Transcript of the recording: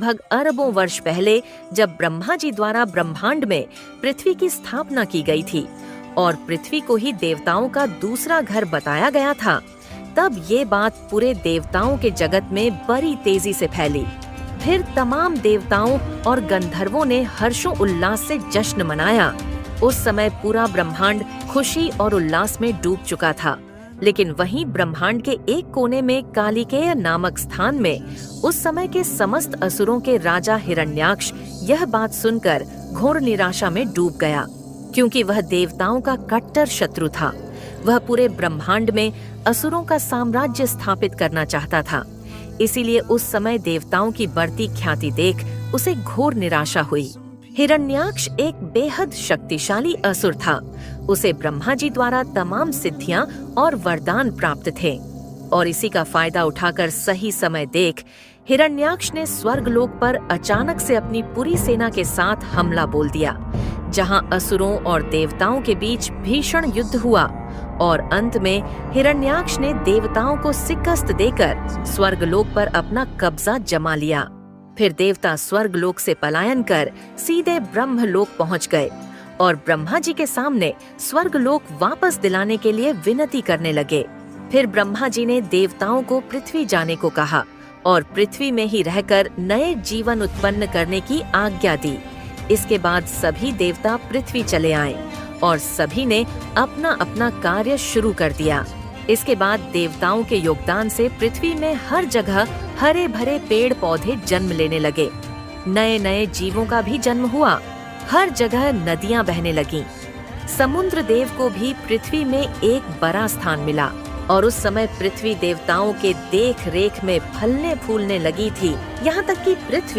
लगभग अरबों वर्ष पहले जब ब्रह्मा जी द्वारा ब्रह्मांड में पृथ्वी की स्थापना की गई थी और पृथ्वी को ही देवताओं का दूसरा घर बताया गया था, तब ये बात पूरे देवताओं के जगत में बड़ी तेजी से फैली। फिर तमाम देवताओं और गंधर्वों ने हर्षों उल्लास से जश्न मनाया। उस समय पूरा ब्रह्मांड खुशी और उल्लास में डूब चुका था, लेकिन वहीं ब्रह्मांड के एक कोने में कालिकेय नामक स्थान में उस समय के समस्त असुरों के राजा हिरण्याक्ष यह बात सुनकर घोर निराशा में डूब गया, क्योंकि वह देवताओं का कट्टर शत्रु था। वह पूरे ब्रह्मांड में असुरों का साम्राज्य स्थापित करना चाहता था। इसीलिए उस समय देवताओं की बढ़ती ख्याति देख उसे घोर निराशा हुई। हिरण्याक्ष एक बेहद शक्तिशाली असुर था। उसे ब्रह्मा जी द्वारा तमाम सिद्धियां और वरदान प्राप्त थे और इसी का फायदा उठाकर सही समय देख हिरण्याक्ष ने स्वर्गलोक पर अचानक से अपनी पूरी सेना के साथ हमला बोल दिया, जहां असुरों और देवताओं के बीच भीषण युद्ध हुआ और अंत में हिरण्याक्ष ने देवताओं को शिकस्त देकर स्वर्गलोक पर अपना कब्जा जमा लिया। फिर देवता स्वर्गलोक से पलायन कर सीधे ब्रह्मलोक पहुंच गए और ब्रह्मा जी के सामने स्वर्गलोक वापस दिलाने के लिए विनती करने लगे। फिर ब्रह्मा जी ने देवताओं को पृथ्वी जाने को कहा और पृथ्वी में ही रहकर नए जीवन उत्पन्न करने की आज्ञा दी। इसके बाद सभी देवता पृथ्वी चले आए और सभी ने अपना अपना कार्य शुरू कर दिया। इसके बाद देवताओं के योगदान से पृथ्वी में हर जगह हरे भरे पेड़ पौधे जन्म लेने लगे। नए नए जीवों का भी जन्म हुआ। हर जगह नदियां बहने लगीं। समुद्र देव को भी पृथ्वी में एक बड़ा स्थान मिला और उस समय पृथ्वी देवताओं के देख रेख में फलने फूलने लगी थी, यहाँ तक कि पृथ्वी